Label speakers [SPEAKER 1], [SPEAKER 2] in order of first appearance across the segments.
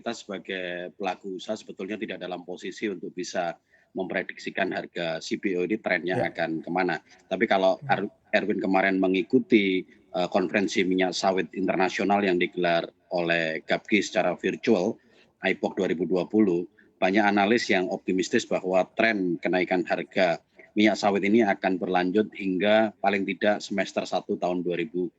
[SPEAKER 1] Kita sebagai pelaku usaha sebetulnya tidak dalam posisi untuk bisa memprediksikan harga CPO ini trennya
[SPEAKER 2] Ya.
[SPEAKER 1] akan kemana. Tapi kalau Erwin kemarin mengikuti konferensi minyak sawit internasional yang digelar oleh GAPGI secara virtual, IPOC 2020, banyak analis yang optimistis bahwa tren kenaikan harga minyak sawit ini akan berlanjut hingga paling tidak semester 1 tahun 2021.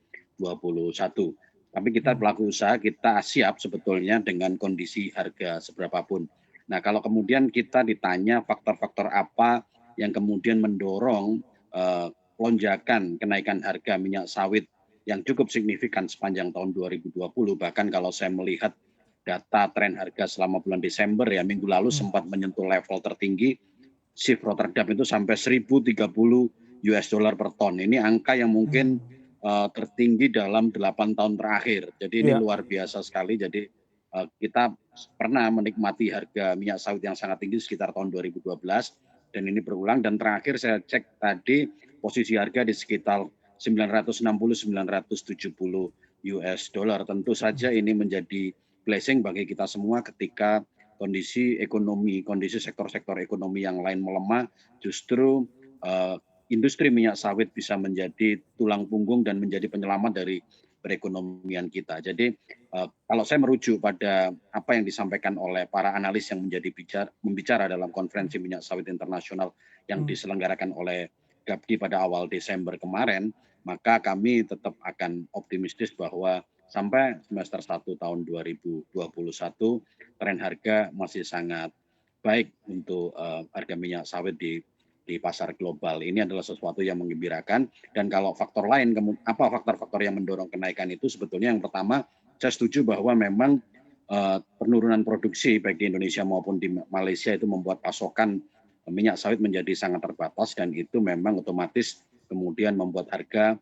[SPEAKER 1] Tapi kita
[SPEAKER 2] Mmm.
[SPEAKER 1] pelaku usaha, kita siap sebetulnya dengan kondisi harga seberapa pun. Nah, kalau kemudian kita ditanya faktor-faktor apa yang kemudian mendorong lonjakan kenaikan harga minyak sawit yang cukup signifikan sepanjang tahun 2020, bahkan kalau saya melihat data tren harga selama bulan Desember ya, minggu lalu
[SPEAKER 2] Mmm.
[SPEAKER 1] sempat menyentuh level tertinggi, shift Rotterdam itu sampai 1.030 US dollar per ton. Ini angka yang mungkin
[SPEAKER 2] Mmm.
[SPEAKER 1] tertinggi dalam 8 tahun terakhir. Jadi ini
[SPEAKER 2] Iya.
[SPEAKER 1] luar biasa sekali. Jadi kita pernah menikmati harga minyak sawit yang sangat tinggi sekitar tahun 2012 dan ini berulang dan terakhir saya cek tadi posisi harga di sekitar 960-970 US dollar. Tentu
[SPEAKER 2] Mmm.
[SPEAKER 1] saja ini menjadi blessing bagi kita semua ketika kondisi ekonomi, kondisi sektor-sektor ekonomi yang lain melemah, justru industri minyak sawit bisa menjadi tulang punggung dan menjadi penyelamat dari perekonomian kita. Jadi kalau saya merujuk pada apa yang disampaikan oleh para analis yang membicara dalam konferensi minyak sawit internasional yang
[SPEAKER 2] Mmm.
[SPEAKER 1] diselenggarakan oleh GAPDI pada awal Desember kemarin, maka kami tetap akan optimistis bahwa sampai semester 1 tahun 2021 tren harga masih sangat baik untuk harga minyak sawit di pasar global. Ini adalah sesuatu yang menggembirakan dan kalau faktor lain apa faktor-faktor yang mendorong kenaikan itu sebetulnya yang pertama saya setuju bahwa memang penurunan produksi baik di Indonesia maupun di Malaysia itu membuat pasokan minyak sawit menjadi sangat terbatas dan itu memang otomatis kemudian membuat harga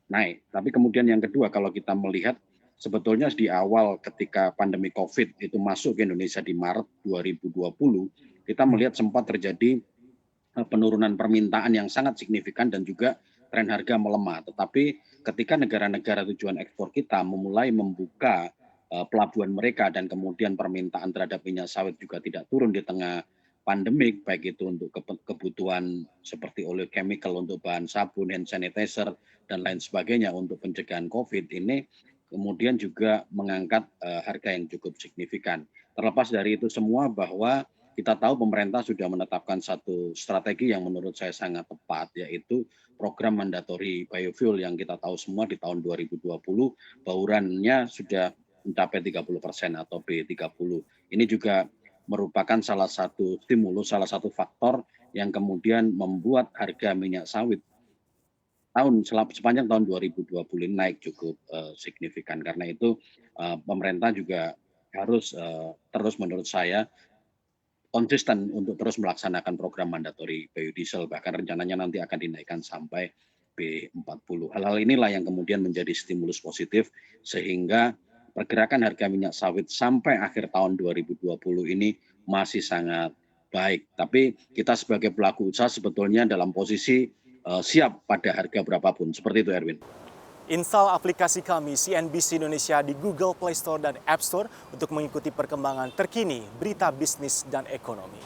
[SPEAKER 1] naik. Tapi kemudian yang kedua kalau kita melihat sebetulnya di awal ketika pandemi COVID itu masuk ke Indonesia di Maret 2020, kita
[SPEAKER 2] Mmm.
[SPEAKER 1] melihat sempat terjadi penurunan permintaan yang sangat signifikan dan juga tren harga melemah. Tetapi ketika negara-negara tujuan ekspor kita memulai membuka pelabuhan mereka dan kemudian permintaan terhadap minyak sawit juga tidak turun di tengah pandemik, baik itu untuk kebutuhan seperti oleochemical untuk bahan sabun, hand sanitizer, dan lain sebagainya untuk pencegahan COVID ini, kemudian juga mengangkat harga yang cukup signifikan. Terlepas dari itu semua bahwa kita tahu pemerintah sudah menetapkan satu strategi yang menurut saya sangat tepat, yaitu program mandatory biofuel yang kita tahu semua di tahun 2020 baurannya sudah mencapai 30% atau B30. Ini juga merupakan salah satu stimulus, salah satu faktor yang kemudian membuat harga minyak sawit sepanjang tahun 2020 ini naik cukup signifikan. Karena itu pemerintah juga harus terus menurut saya konsisten untuk terus melaksanakan program mandatori biodiesel, bahkan rencananya nanti akan dinaikkan sampai B40. Hal-hal inilah yang kemudian menjadi stimulus positif sehingga pergerakan harga minyak sawit sampai akhir tahun 2020 ini masih sangat baik. Tapi kita sebagai pelaku usaha sebetulnya dalam posisi siap pada harga berapapun. Seperti itu, Erwin.
[SPEAKER 2] Install aplikasi kami CNBC Indonesia di Google Play Store dan App Store untuk mengikuti perkembangan terkini berita bisnis dan ekonomi.